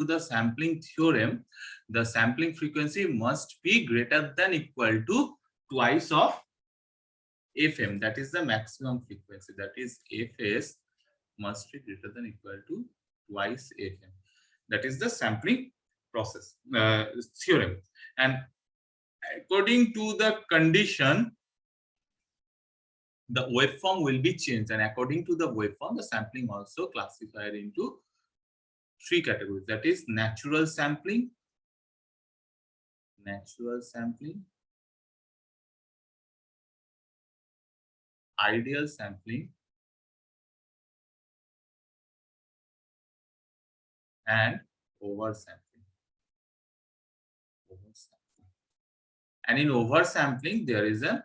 to the sampling theorem, the sampling frequency must be greater than equal to twice of Fm. That is the maximum frequency. That is Fs must be greater than equal to twice Fm. That is the sampling process theorem. And according to the condition, the waveform will be changed, and according to the waveform, the sampling also classified into 3 categories. That is natural sampling, ideal sampling, and oversampling. And in oversampling, there is an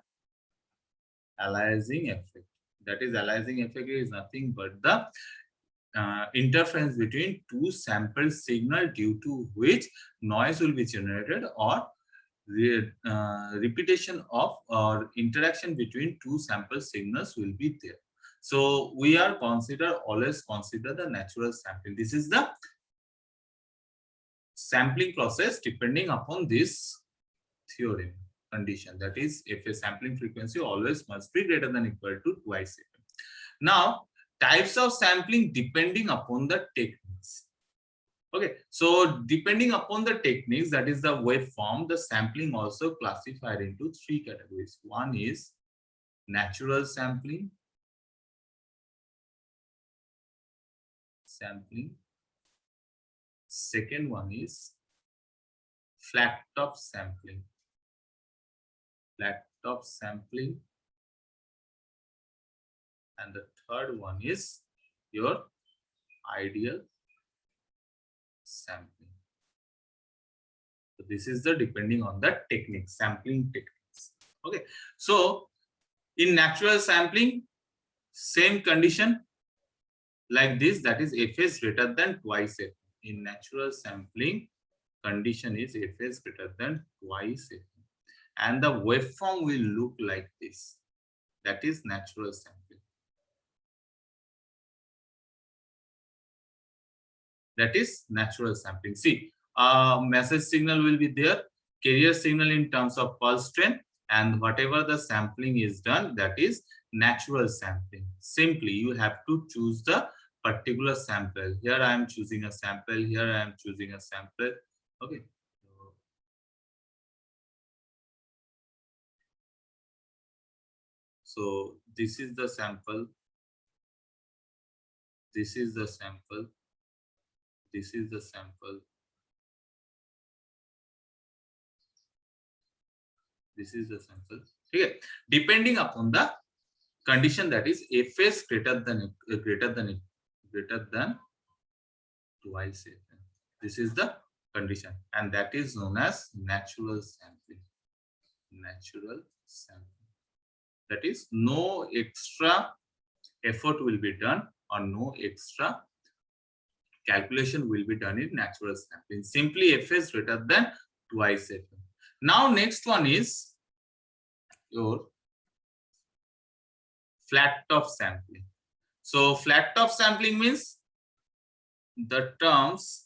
aliasing effect. That is, aliasing effect is nothing but the interference between two sample signal, due to which noise will be generated, or repetition of or interaction between two sample signals will be there. So we are always consider the natural sampling. This is the sampling process depending upon this theorem condition. That is, if a sampling frequency always must be greater than equal to twice Fm. Now, types of sampling depending upon the techniques. Okay, so depending upon the techniques, that is the waveform, the sampling also classified into 3 categories. One is natural sampling. Second one is flat top sampling. And the third one is your ideal sampling. So this is the depending on the technique, sampling techniques. Okay, so in natural sampling, same condition like this, that is Fs greater than twice Fm. In natural sampling, condition is Fs greater than twice Fm. And the waveform will look like this. That is natural sampling. See, message signal will be there, carrier signal in terms of pulse trend, and whatever the sampling is done, that is natural sampling. Simply, you have to choose the particular sample. Here I am choosing a sample. Here I am choosing a sample. Okay. So this is the sample. This is the sample. This is the sample. This is the sample. Okay. Depending upon the condition, that is Fs greater than twice Fm. This is the condition, and that is known as natural sampling. That is, no extra effort will be done, or no extra calculation will be done in natural sampling. Simply Fs greater than twice Fm. Now next one is your flat top sampling. So flat top sampling means the terms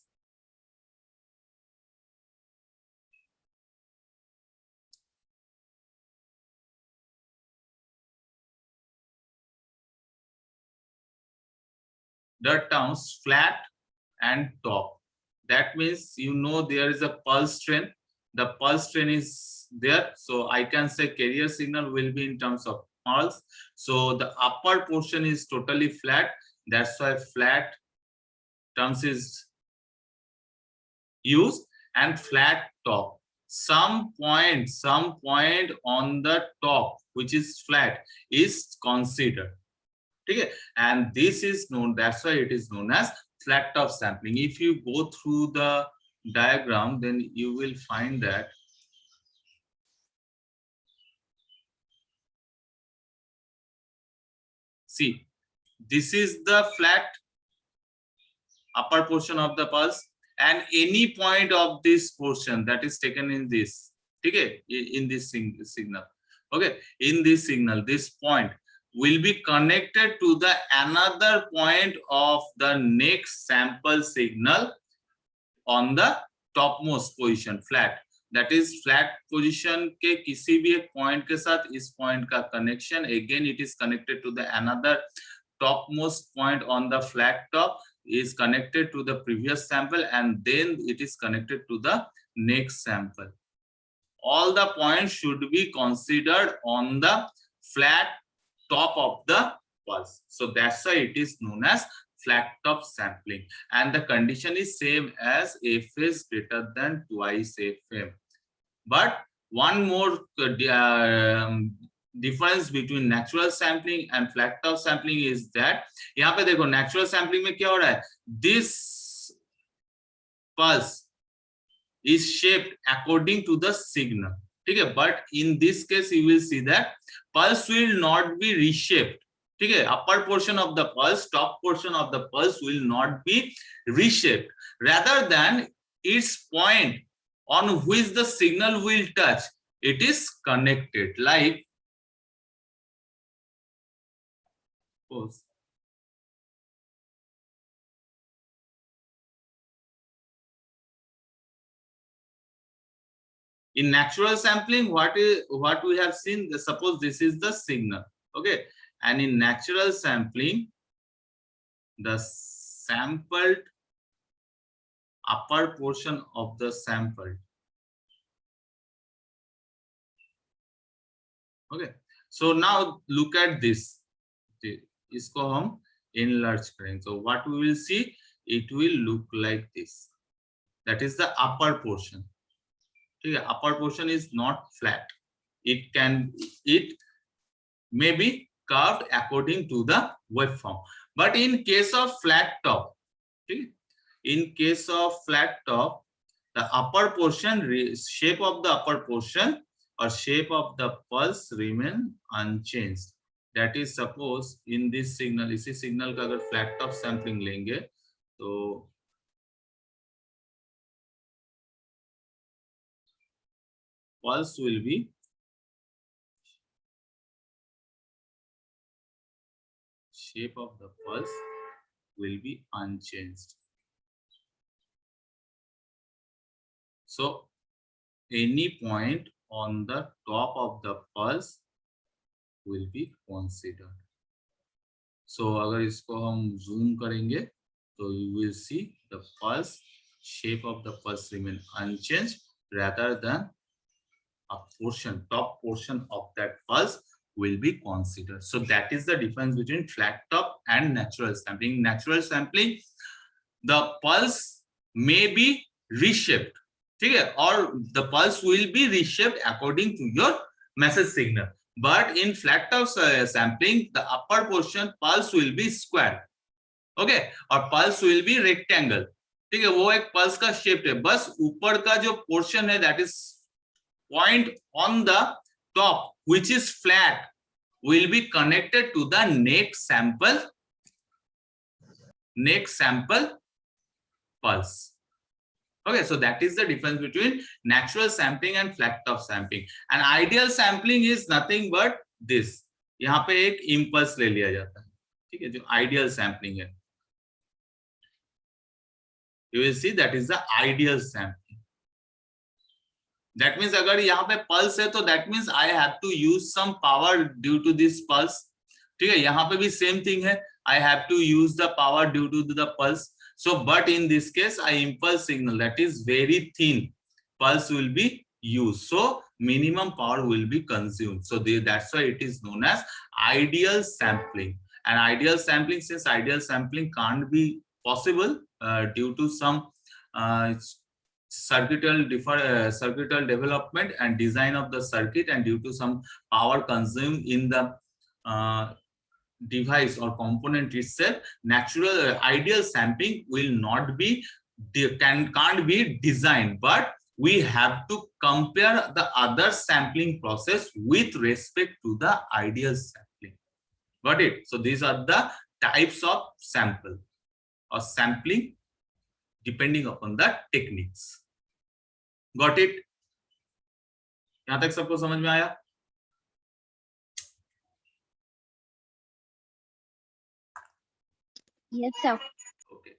flat and top. That means, you know, there is a pulse trend. The pulse trend is there. So I can say carrier signal will be in terms of pulse. So the upper portion is totally flat. That's why flat terms is used, and flat top. Some point on the top which is flat is considered. Okay, and this is known, that's why it is known as flat top sampling. If you go through the diagram, then you will find that see, this is the flat upper portion of the pulse, and any point of this portion that is taken in this, okay, in this signal, okay, in this signal, this point will be connected to the another point of the next sample signal on the topmost position flat, that is flat position के किसी भी एक point के साथ इस point का connection, again it is connected to the another topmost point on the flat top is connected to the previous sample, and then it is connected to the next sample. All the points should be considered on the flat top of the pulse. So that's why it is known as flat top sampling, and the condition is same as f is greater than twice fm. But one more difference between natural sampling and flat top sampling is that यहाँ पे देखो natural sampling में क्या हो रहा है, this pulse is shaped according to the signal, ठीक है, but in this case you will see that pulse will not be reshaped, ठीक है, upper portion of the pulse, top portion of the pulse will not be reshaped, rather than its point on which the signal will touch, it is connected, like suppose in natural sampling, what we have seen, suppose this is the signal, okay, and in natural sampling the sampled upper portion of the sample, okay, so now look at this, इसको हम enlarge करेंगे, so what we will see, it will look like this, that is the upper portion, ठीक है, upper portion is not flat, it may be curved according to the waveform, but in case of flat top, okay, in case of flat top, the upper portion, shape of the upper portion or shape of the pulse remain unchanged, that is suppose in this signal, इसी signal का अगर flat top sampling लेंगे तो pulse will be shape of the pulse will be unchanged. So any point on the top of the pulse will be considered. So अगर इसको हम zoom करेंगे तो you will see the pulse, shape of the pulse remain unchanged, rather than a portion, top portion of that pulse will be considered. So that is the difference between flat top and natural sampling. Natural sampling, the pulse may be reshaped, okay, or the pulse will be reshaped according to your message signal. But in flat top sampling, the upper portion pulse will be square, okay, or pulse will be rectangle, ठीक है, वो एक pulse का shape है, बस ऊपर का जो portion है, that is point on the top which is flat will be connected to the next sample pulse. Okay, so that is the difference between natural sampling and flat top sampling. And ideal sampling is nothing but this, यहाँ पे एक impulse ले लिया जाता है, ठीक है, जो ideal sampling है, you will see that is the ideal sampling. That means अगर यहाँ पे pulse है तो that means I have to use some power due to this pulse, ठीक है, यहाँ पे भी same thing है, I have to use the power due to the pulse. So but in this case I impulse signal, that is very thin pulse will be used, so minimum power will be consumed. So that's why it is known as ideal sampling. And ideal sampling, since ideal sampling can't be possible due to some circuital development and design of the circuit, and due to some power consumed in the device or component itself, natural ideal sampling will not be can't be designed, but we have to compare the other sampling process with respect to the ideal sampling. Got it? So these are the types of sample or sampling depending upon the techniques. Got it? यहां तक सबको समझ में आया? Yes, sir. Okay.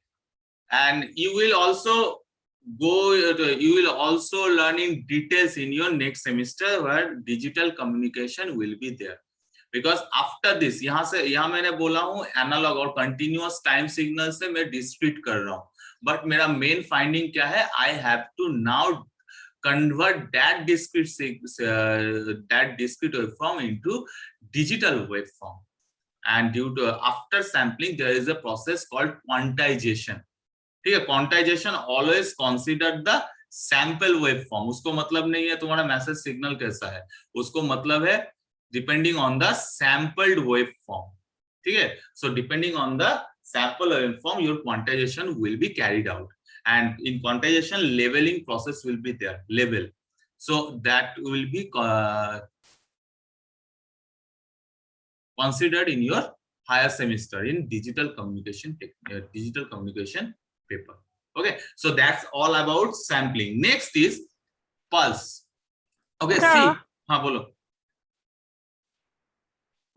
And you will also you will also learn in details in your next semester where digital communication will be there. Because after this, यहाँ मैंने बोला हूँ एनालॉग और कंटिन्यूअस टाइम सिग्नल से मैं डिस्क्रीट कर रहा हूँ, बट मेरा मेन फाइंडिंग क्या है, I have to now convert that discrete waveform into digital waveform, and due to after sampling there is a process called quantization. ठीक है, quantization always consider the sample waveform. उसको मतलब नहीं है तुम्हारा मैसेज सिग्नल कैसा है, उसको मतलब है depending on the sampled waveform. ठीक है, so depending on the sample waveform your quantization will be carried out, and in quantization labeling process will be there, label, so that will be considered in your higher semester in digital communication paper. Okay, so that's all about sampling. Next is pulse. Okay, see, हाँ बोलो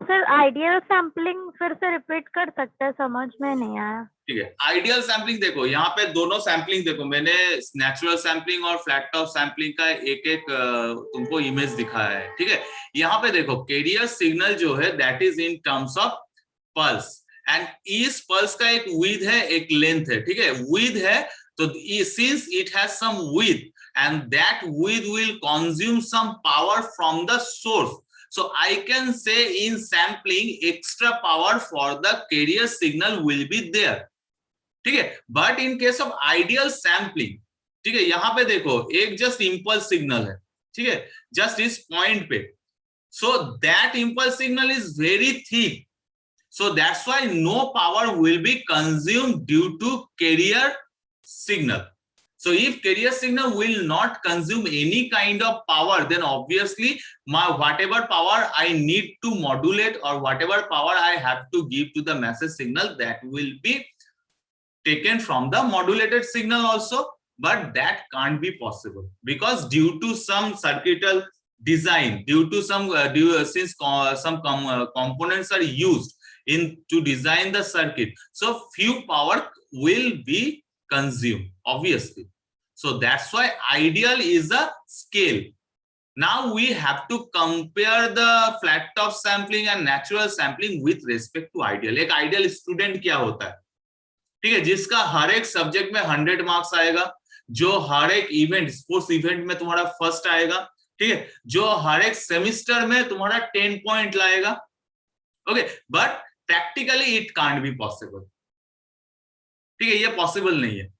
sir, ideal sampling फिर से repeat कर सकते हैं, समझ में नहीं आया। ठीक है, आइडियल सैम्पलिंग देखो, यहाँ पे दोनों सैम्पलिंग देखो, मैंने नेचुरल सैम्पलिंग और फ्लैट टॉप सैम्पलिंग का एक एक तुमको इमेज दिखाया है। ठीक है, यहाँ पे देखो कैरियर सिग्नल जो है that is in terms of pulse, and इस पल्स का एक विड्थ है एक लेंथ है। ठीक है, विड्थ है तो since it has some width and that width will consume some power from the source, so I can say in sampling extra power for the carrier signal will be there. ठीक है, but in case of ideal sampling, ठीक है, यहाँ पे देखो एक just impulse signal है, ठीक है, just इस point पे, so that impulse signal is very thick, so that's why no power will be consumed due to carrier signal. So if carrier signal will not consume any kind of power, then obviously my whatever power I need to modulate or whatever power I have to give to the message signal, that will be taken from the modulated signal also, but that can't be possible because due to some circuital design, due to some components are used in to design the circuit, so few power will be consumed obviously. So that's why ideal is a scale. Now we have to compare the flat top sampling and natural sampling with respect to ideal. एक ideal student क्या होता है, ठीक है, जिसका हर एक subject में 100 marks आएगा, जो हर एक इवेंट स्पोर्ट्स इवेंट में तुम्हारा फर्स्ट आएगा, ठीक है, जो हर एक सेमिस्टर में तुम्हारा 10 पॉइंट लाएगा। Okay, but practically it can't be possible. ठीक है, ये पॉसिबल नहीं है।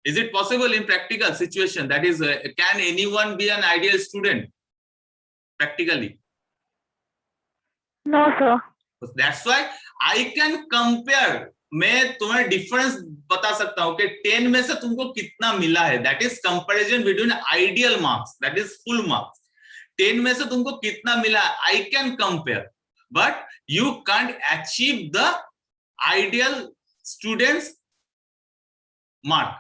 Is it possible in practical situation? That is, can anyone be an ideal student practically? No sir. That's why I can compare. मैं तुम्हें difference बता सकता हूँ कि 10 में से तुमको कितना मिला है, that is comparison between ideal marks, that is full marks. 10 में से तुमको कितना मिला है, I can compare, but you can't achieve the ideal students mark.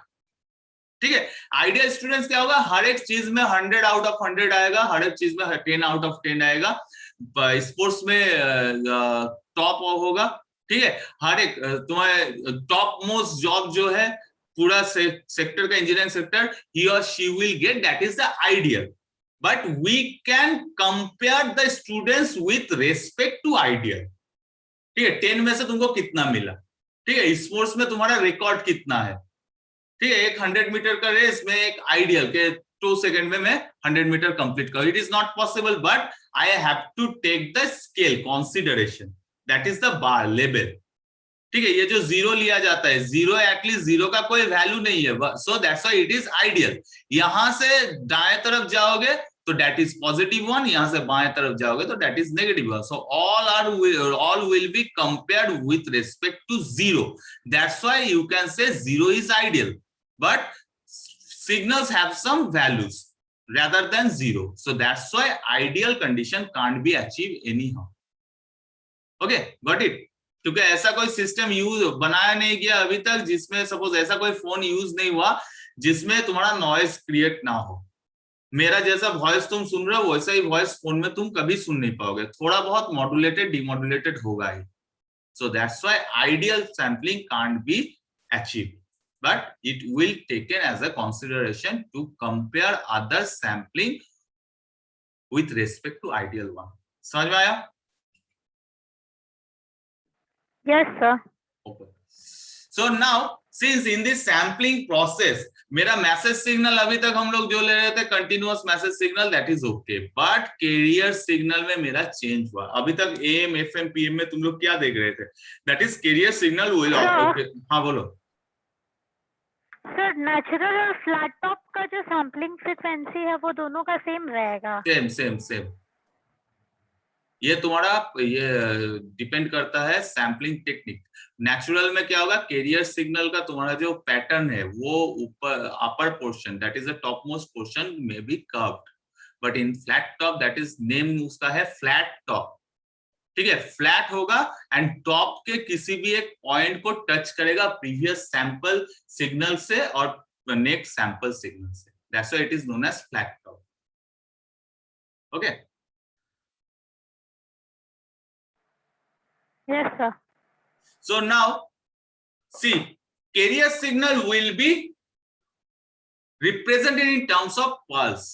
ठीक है, आइडियल स्टूडेंट्स क्या होगा, हर एक चीज में 100 आउट ऑफ 100 आएगा, हर एक चीज में 10 आउट ऑफ 10 आएगा, स्पोर्ट्स में टॉप होगा। ठीक है, हर एक तुम्हारे टॉप मोस्ट जॉब जो है पूरा सेक्टर का इंजीनियरिंग सेक्टर, ही और she will get, that is the ideal, but we can compare the students with respect to ideal. ठीक है, 10 में से तुमको कितना मिला, ठीक है, स्पोर्ट्स में तुम्हारा रिकॉर्ड कितना है, ठीक है, एक 100 मीटर का रेस में एक आइडियल के 2 सेकंड में मैं 100 मीटर कंप्लीट करूं, it is not possible, but I have to take the scale consideration, that is the bar level. ठीक है, ये जो 0 लिया जाता है, 0 एटलीस्ट 0 का कोई वैल्यू नहीं है, सो that's why it is ideal. यहां से दाएं तरफ जाओगे तो दैट इज पॉजिटिव 1, यहां से बाएं तरफ जाओगे तो that is negative 1, so all will be compared with respect to 0, that's why you can say 0 is ideal, but signals have some values rather than 0, so that's why ideal condition can't be achieved anyhow. Okay, got it? क्योंकि ऐसा कोई system use बनाया नहीं गया अभी तक जिसमें suppose ऐसा कोई फोन यूज नहीं हुआ जिसमें तुम्हारा नॉइज क्रिएट ना हो। मेरा जैसा वॉइस तुम सुन रहे हो वैसा ही वॉइस फोन में तुम कभी सुन नहीं पाओगे, थोड़ा बहुत मॉड्यूलेटेड डिमॉड्यूलेटेड होगा ही, so that's why ideal sampling can't be achieved. but it will taken as a consideration to compare other sampling with respect to ideal one. समझ में आया? Yes, sir. Okay. So now since in this sampling process मेरा message signal अभी तक हम लोग जो ले रहे थे continuous message signal, that is okay, but carrier signal में मेरा चेंज हुआ. अभी तक एएम एफएम पीएम में तुम लोग क्या देख रहे थे? That is carrier signal will. Okay हाँ बोलो. सर नेचुरल और फ्लैट टॉप का जो सैम्पलिंग फ्रीक्वेंसी है वो दोनों का सेम रहेगा? Same same same. ये तुम्हारा ये डिपेंड करता है सैम्पलिंग टेक्निक. नेचुरल में क्या होगा, कैरियर सिग्नल का तुम्हारा जो पैटर्न है वो ऊपर upper portion that is the top most portion में be curved, but in flat top that is name उसका है फ्लैट टॉप. ठीक है, फ्लैट होगा एंड टॉप के किसी भी एक पॉइंट को टच करेगा प्रीवियस सैंपल सिग्नल से और नेक्स्ट सैंपल सिग्नल से. That's why it is known as flat top. Okay. Yes, sir. So now see, carrier signal will be represented in terms of pulse.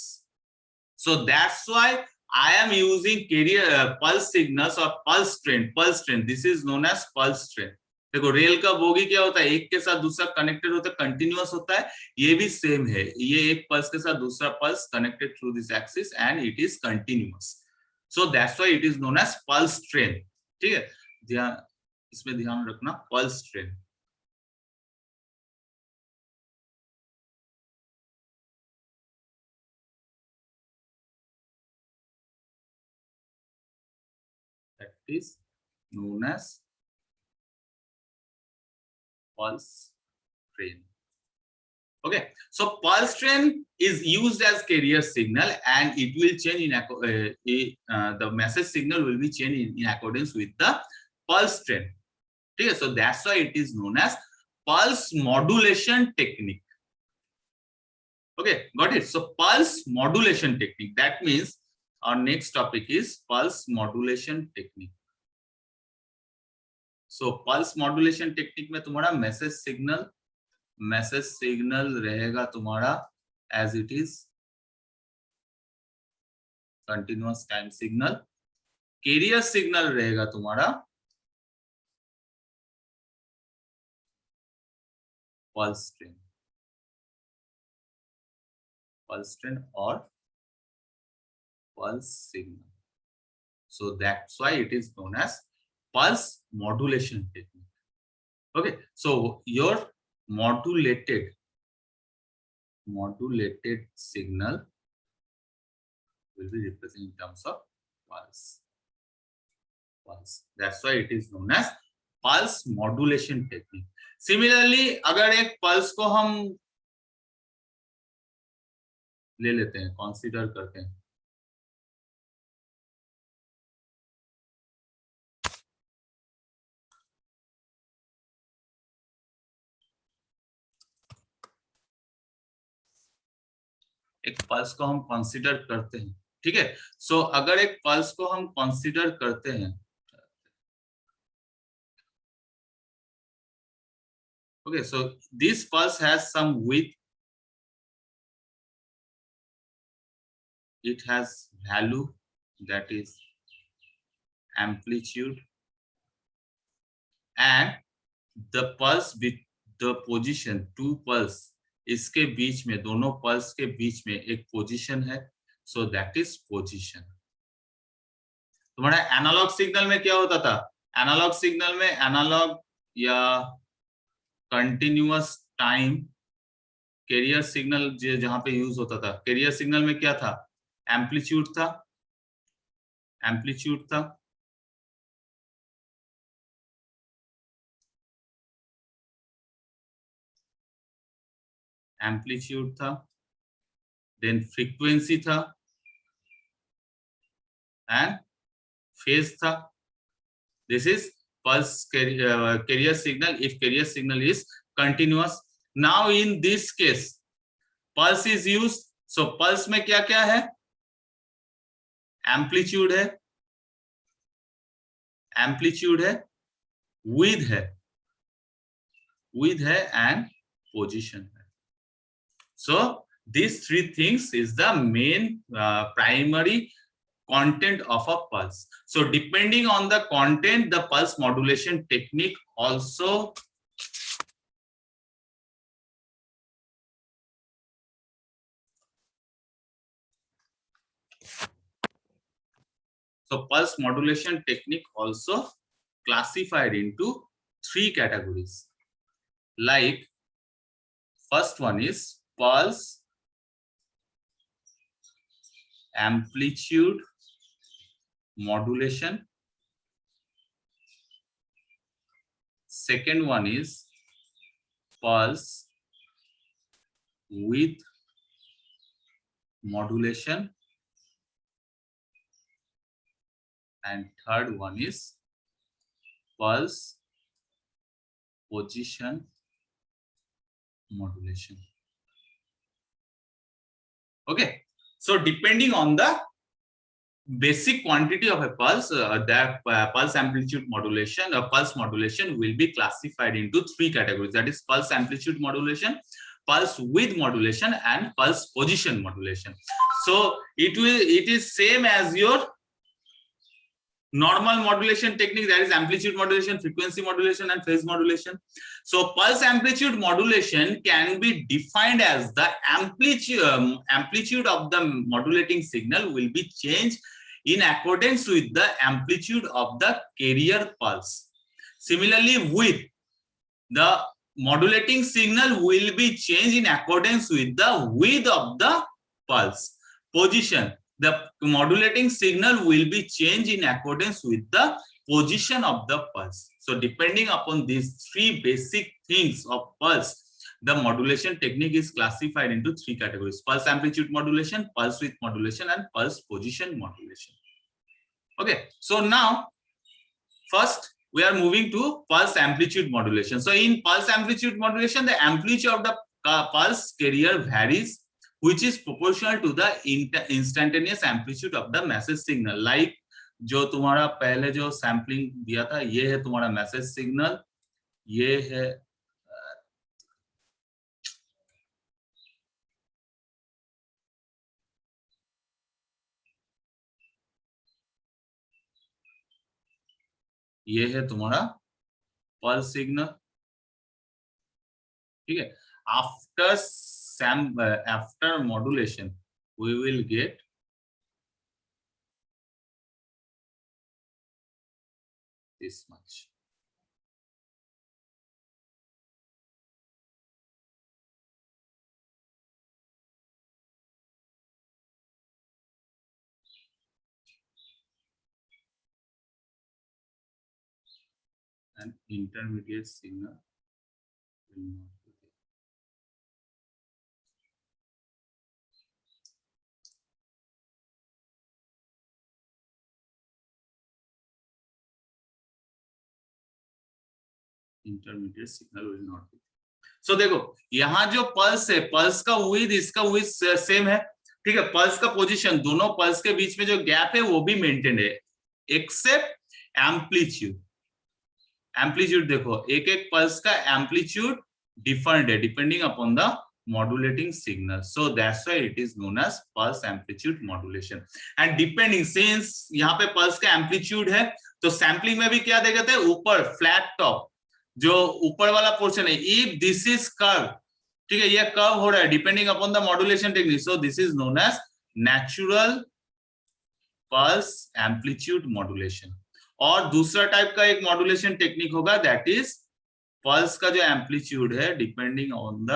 So that's why I am using carrier pulse signals or pulse train. Pulse train, this is known as pulse train. देखो rail का bogie क्या होता है, एक के साथ दूसरा connected होता है, कंटिन्यूअस होता है. ये भी सेम है, ये एक पल्स के साथ दूसरा pulse connected through this axis and it is continuous. So that's why it is known as pulse train. ठीक है, ध्यान इसमें ध्यान रखना, pulse train. That is known as pulse train. Okay, so pulse train is used as carrier signal and it will change in the message signal will be changed in accordance with the pulse train. Okay, so that's why it is known as pulse modulation technique. Okay, got it? So pulse modulation technique, that means our next topic is pulse modulation technique. So pulse modulation technique में तुम्हारा message signal रहेगा तुम्हारा as it is continuous time signal. Carrier signal रहेगा तुम्हारा pulse train और pulse signal. So that's why it is known as pulse modulation technique. Okay, so your modulated signal will be represented in terms of pulse. That's why it is known as pulse modulation technique. Similarly, अगर एक pulse को हम ले लेते हैं, consider करते हैं, एक पल्स को हम कंसीडर करते हैं. ठीक है, सो अगर एक पल्स को हम कंसीडर करते हैं, okay, so this pulse has some width, it has value, that is amplitude, and the pulse with the position, two pulse इसके बीच में, दोनों पल्स के बीच में एक पोजीशन है, सो दैट इज पोजीशन. तुम्हारा एनालॉग सिग्नल में क्या होता था? एनालॉग सिग्नल में एनालॉग या कंटिन्यूअस टाइम कैरियर सिग्नल जहां पे यूज होता था, कैरियर सिग्नल में क्या था? एम्पलीट्यूड था, एम्पलीट्यूड था, देन फ्रीक्वेंसी था एंड फेज था. This is pulse carrier signal if carrier signal is continuous. Now in this case pulse is used, so pulse में क्या क्या है? एम्पलीट्यूड है, width है एंड पोजीशन है. So these three things is the main primary content of a pulse. So depending on the content, the pulse modulation technique also pulse modulation technique also classified into three categories. Like first one is pulse amplitude modulation. Second one is pulse width modulation, and third one is pulse position modulation. Okay, so depending on the basic quantity of a pulse, that pulse amplitude modulation or pulse modulation will be classified into three categories, that is pulse amplitude modulation, pulse width modulation, and pulse position modulation. So it is same as your normal modulation technique, that is amplitude modulation, frequency modulation, and phase modulation. So pulse amplitude modulation can be defined as the amplitude of the modulating signal will be changed in accordance with the amplitude of the carrier pulse. Similarly, width, the modulating signal will be changed in accordance with the width of the pulse. Position, the modulating signal will be changed in accordance with the position of the pulse. So depending upon these three basic things of pulse, the modulation technique is classified into three categories: pulse amplitude modulation, pulse width modulation, and pulse position modulation. Okay, so now first we are moving to pulse amplitude modulation. So in pulse amplitude modulation, the amplitude of the pulse carrier varies, which is proportional to the instantaneous amplitude of the message signal. Like जो तुम्हारा पहले जो sampling दिया था, ये है तुम्हारा message signal, ये है तुम्हारा पल्स सिग्नल. ठीक है, after modulation we will get this much. And intermediate signal will not be there. Intermediate signal will not be. So देखो यहाँ जो पल्स है, पल्स का विड्थ, इसका विड्थ सेम है. ठीक है, पल्स का पोजीशन, दोनों पल्स के बीच में जो गैप है वो भी मेंटेन है, एक्सेप्ट एम्पलीट्यूड. एम्पलीट्यूड देखो, एक एक पल्स का एम्पलीट्यूड डिफरेंट है depending upon the modulating signal. So that's why it is known as pulse amplitude modulation. And depending, since यहाँ पे pulse का amplitude है, तो सैम्पलिंग में भी क्या देते हैं, ऊपर फ्लैट टॉप, जो ऊपर वाला पोर्शन है, if this is curve, ठीक है, ये कर्व हो रहा है depending upon the modulation technique. So this is known as natural pulse amplitude modulation. और दूसरा टाइप का एक मॉड्यूलेशन टेक्निक होगा, दैट इज पल्स का जो एम्पलीट्यूड है depending on the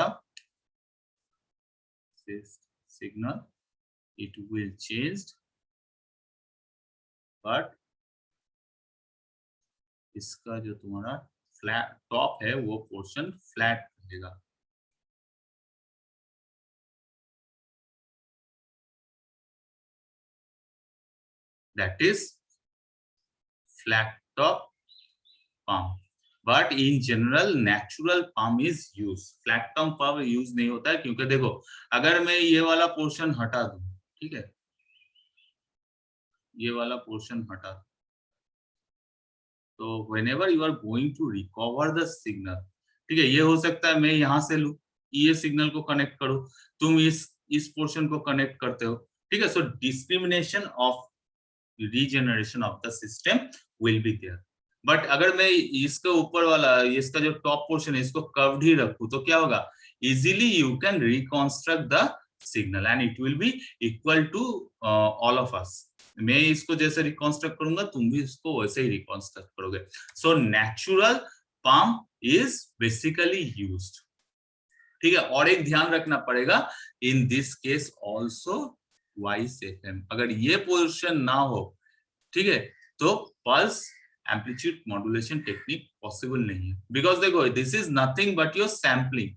signal, it will change, but इसका जो तुम्हारा फ्लैट टॉप है वो पोर्शन फ्लैट रहेगा. That is flat top palm. But in general, natural palm is used. Flat top palm use नहीं होता है, क्योंकि देखो अगर मैं ये वाला पोर्शन हटा दूं, ठीक है, ये वाला पोर्शन हटा दूं, तो whenever you are going to recover the signal, ठीक है, ये हो सकता है मैं यहां से लूं, ये सिग्नल को कनेक्ट करो, तुम इस पोर्शन को कनेक्ट करते हो, ठीक है। So discrimination of regeneration of the system will be there. But अगर मैं इसके ऊपर वाला, इसका जो टॉप पोर्शन है, इसको कर्व्ड ही रखूं तो क्या होगा, easily you can reconstruct the signal and it will be equal to all of us. मैं इसको जैसे रिकंस्ट्रक्ट करूंगा, तुम भी इसको वैसे ही रिकंस्ट्रक्ट करोगे। So natural pump is basically used, ठीक है। और एक ध्यान रखना पड़ेगा, in this case also vice FM, अगर ये पोर्शन ना हो, ठीक है, तो pulse amplitude modulation technique possible नहीं है। बिकॉज देखो, this is nothing but your sampling,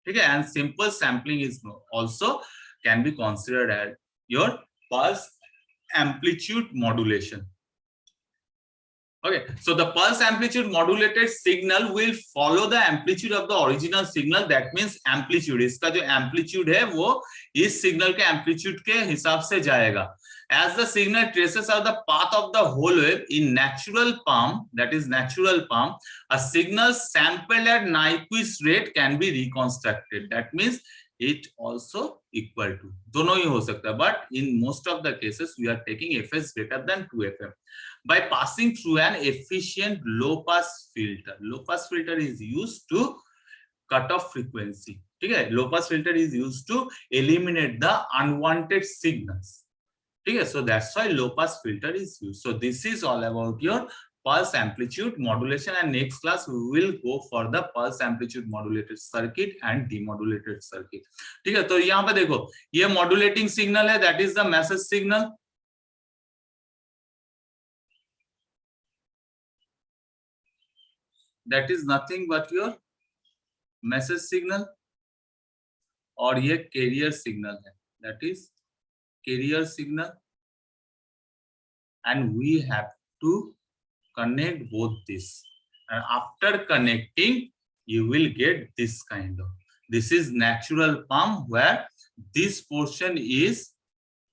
ठीक है, and simple sampling is also can be considered as your pulse amplitude modulation. Okay, so the pulse amplitude modulated signal will follow the amplitude of the original signal. That means amplitude, इसका जो amplitude है वो इस signal के amplitude के हिसाब से जाएगा. As the signal traces out the path of the whole wave in natural pump, that is natural pump, a signal sampled at Nyquist rate can be reconstructed. That means it also equal to, दोनों ही हो सकता है, but in most of the cases we are taking fs greater than 2 fm by passing through an efficient low pass filter. Low pass filter is used to cut off frequency, ठीक है, low pass filter is used to eliminate the unwanted signals, ठीक है. So that's why low pass filter is used. So this is all about your pulse amplitude modulation, and next class we will go for the pulse amplitude modulated circuit and demodulated circuit, ठीक है. तो यहाँ पे देखो, ये modulating signal है, that is the message signal, that is nothing but your message signal, और ये carrier signal है, that is carrier signal, and we have to connect both this, and after connecting you will get this kind of, this is natural pump where this portion is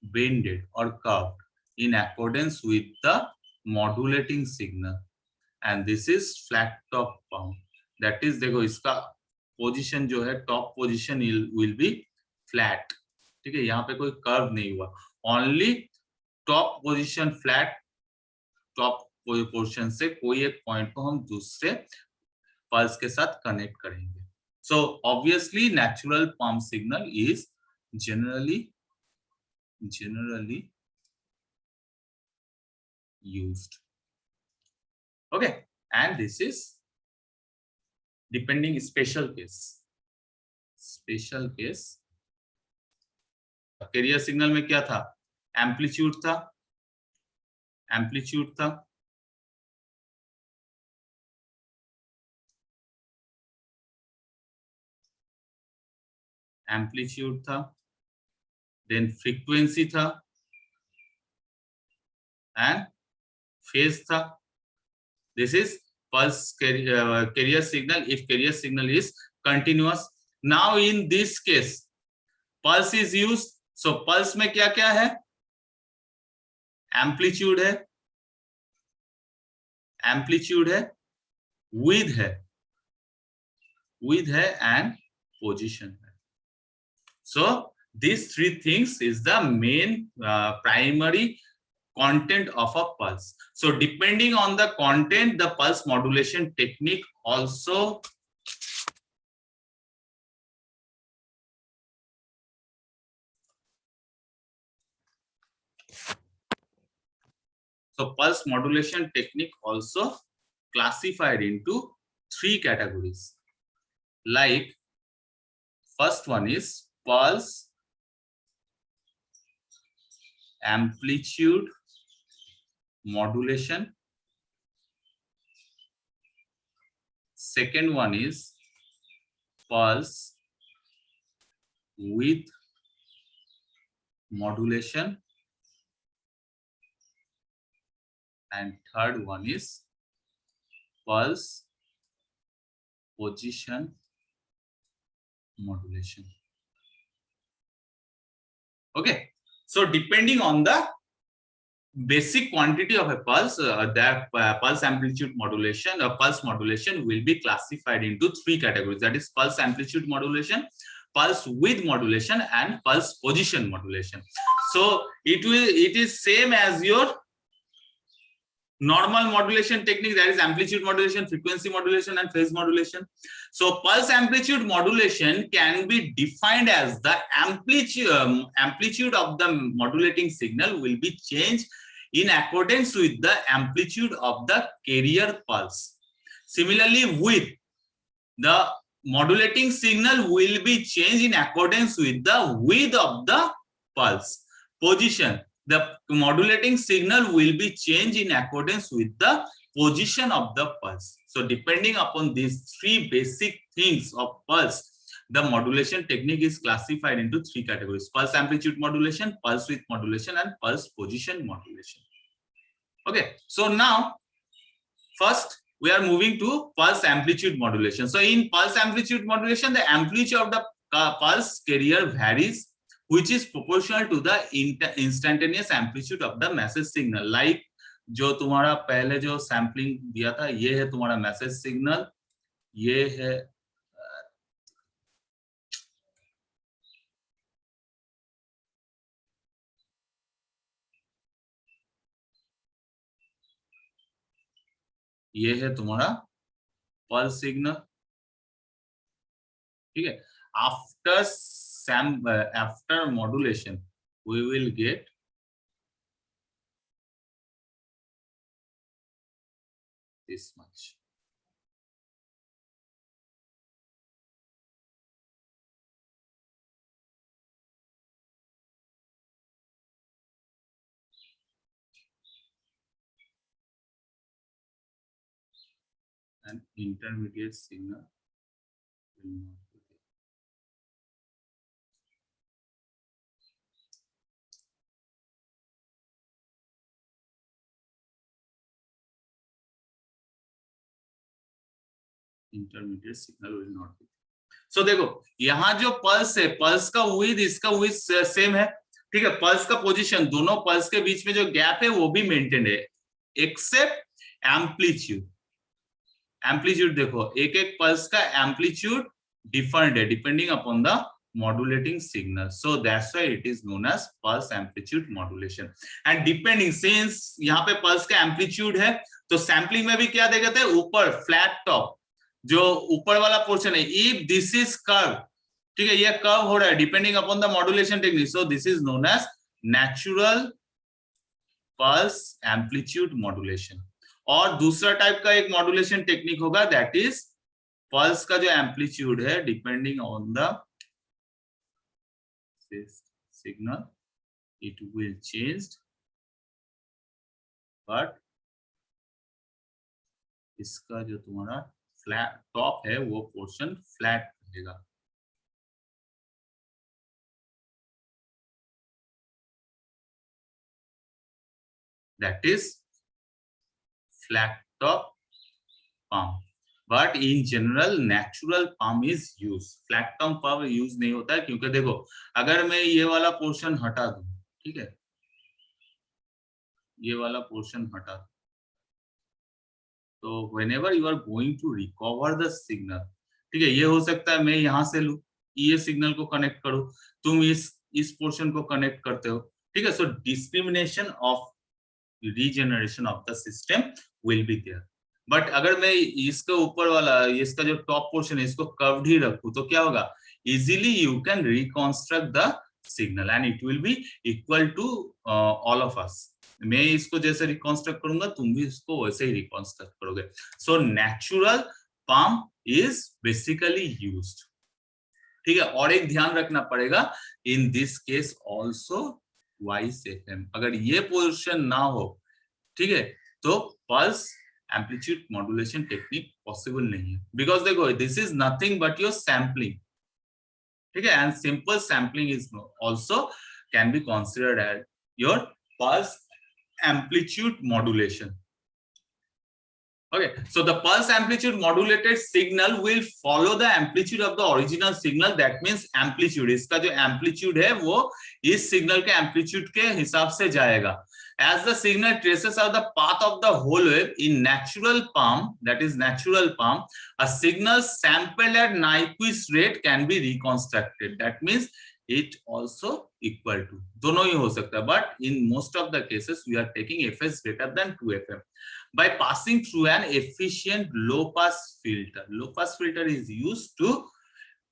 bended or curved in accordance with the modulating signal, and this is flat top pump, that is देखो इसका position जो है, top position will be flat, ठीक है, यहाँ पे कोई curve नहीं हुआ, only top position flat, top portion से कोई एक पॉइंट को हम दूसरे पल्स के साथ कनेक्ट करेंगे. So obviously natural pump signal is generally used. Okay, and this is depending special case. Carrier signal में क्या था, एम्पलीट्यूड था, एम्पलीट्यूड था, देन फ्रीक्वेंसी था, एंड फेज था. This is pulse carrier signal if carrier signal is continuous. Now in this case pulse is used. So pulse में क्या क्या है, एम्पलीट्यूड है, विड्थ है एंड पोजीशन है. So these three things is the main primary content of a pulse. So depending on the content, the pulse modulation technique also pulse modulation technique also classified into 3 categories. Like first one is pulse amplitude modulation. Second one is pulse width modulation, and third one is pulse position modulation. Okay, so depending on the basic quantity of a pulse, that pulse amplitude modulation, pulse modulation will be classified into three categories. That is pulse amplitude modulation, pulse width modulation, and pulse position modulation. So it is same as your normal modulation technique, that is amplitude modulation, frequency modulation, and phase modulation. So pulse amplitude modulation can be defined as the amplitude of the modulating signal will be changed in accordance with the amplitude of the carrier pulse. Similarly, width, the modulating signal will be changed in accordance with the width of the pulse. Position, the modulating signal will be changed in accordance with the position of the pulse. So depending upon these three basic things of pulse, the modulation technique is classified into three categories: pulse amplitude modulation, pulse width modulation, and pulse position modulation. Okay, so now first we are moving to pulse amplitude modulation. So in pulse amplitude modulation, the amplitude of the pulse carrier varies, which is proportional to the instantaneous amplitude of the message signal. Like जो तुम्हारा पहले जो sampling दिया था, ये है तुम्हारा message signal, ये है तुम्हारा पल्स सिग्नल, ठीक है. After modulation we will get this much. And intermediate signal will not be there. Intermediate signal will not be. So देखो यहाँ जो पल्स है, पल्स का विड्थ इसका विड्थ सेम है, ठीक है. पल्स का पोजीशन, दोनों पल्स के बीच में जो गैप है वो भी मेंटेन है, एक्सेप्ट एम्पलीट्यूड. एम्पलीट्यूड देखो, एक एक पल्स का एम्पलीट्यूड डिफरेंट है depending upon the modulating signal. So that's why it is known as pulse amplitude modulation. And depending, since यहाँ पे pulse का amplitude है, तो सैम्पलिंग में भी क्या देखे थे, ऊपर फ्लैट टॉप, जो ऊपर वाला पोर्शन है, if this is curve, ठीक है, ये कर्व हो रहा है depending upon the modulation technique. So this is known as natural pulse amplitude modulation. और दूसरा टाइप का एक मॉड्यूलेशन टेक्निक होगा, दैट इज पल्स का जो एम्पलीट्यूड है depending on the signal, it will change, but इसका जो तुम्हारा फ्लैट टॉप है वो पोर्शन फ्लैट रहेगा. That is flat top palm. But in general, natural palm is used. Flat top palm use नहीं होता है, क्योंकि देखो अगर मैं ये वाला पोर्शन हटा दूं, ठीक है, ये वाला पोर्शन हटा दूं, तो whenever you are going to recover the signal, ठीक है, ये हो सकता है मैं यहाँ से लूं, ये सिग्नल को कनेक्ट करूं, तुम इस पोर्शन को कनेक्ट करते हो, ठीक है. So discrimination of regeneration of the system will be there. But अगर मैं इसके ऊपर वाला, इसका जो टॉप पोर्शन है, इसको कर्व्ड ही रखूं, तो क्या होगा, easily you can reconstruct the signal and it will be equal to all of us. मैं इसको जैसे रिकंस्ट्रक्ट करूंगा, तुम भी इसको वैसे ही रिकंस्ट्रक्ट करोगे. So natural palm is basically used, ठीक है. और एक ध्यान रखना पड़ेगा, in this case also YSFM, अगर ये पोर्शन ना हो, ठीक है, तो pulse amplitude modulation technique possible नहीं है. बिकॉज देखो, this is nothing but your sampling, ठीक है, and simple sampling is also can be considered as your pulse amplitude modulation. Okay, so the pulse amplitude modulated signal will follow the amplitude of the original signal. That means amplitude, इसका जो amplitude है वो इस signal के amplitude के हिसाब से जाएगा. As the signal traces out the path of the whole wave in natural palm, that is natural palm, a signal sampled at Nyquist rate can be reconstructed. That means it also equal to, दोनों ही हो सकता है, but in most of the cases we are taking fs greater than 2fm by passing through an efficient low pass filter. Low pass filter is used to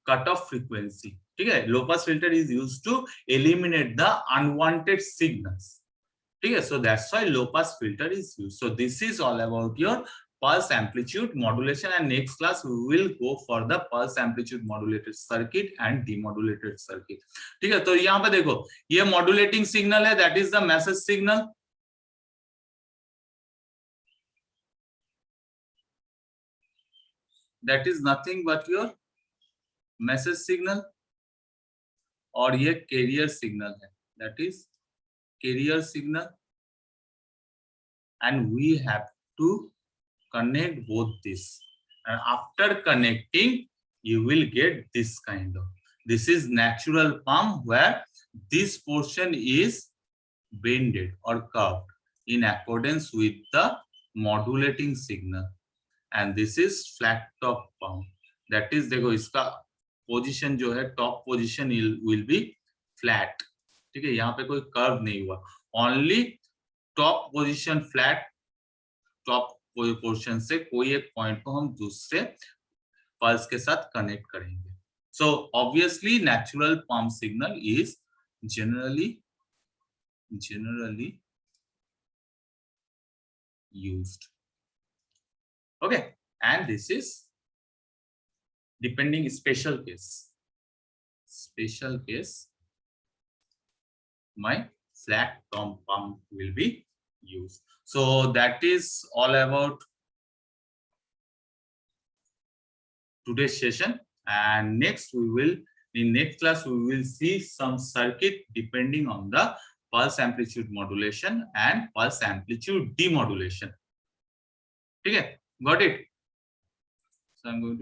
cut off frequency. ठीक है, low pass filter is used to eliminate the unwanted signals. ठीक है, so that's why low pass filter is used. So this is all about your pulse amplitude modulation, and next class we will go for the pulse amplitude modulated circuit and demodulated circuit. ठीक है, तो यहाँ पे देखो ये modulating signal है, that is the message signal. That is nothing but your message signal, और ये carrier signal है, that is carrier signal, and we have to connect both this, and after connecting you will get this kind of, this is natural palm where this portion is bended or curved in accordance with the modulating signal, and this is flat top palm, that is देखो इसका position जो है top position will be flat. ठीक है, यहाँ पे कोई curve नहीं हुआ, only top position flat, top portion से कोई एक पॉइंट को हम दूसरे पल्स के साथ कनेक्ट करेंगे. So obviously natural palm signal is generally used. Okay, and this is depending special case, my flat tom palm will be used. So that is all about today's session, and next we will, in next class we will see some circuit depending on the pulse amplitude modulation and pulse amplitude demodulation. Okay, got it? So I'm going to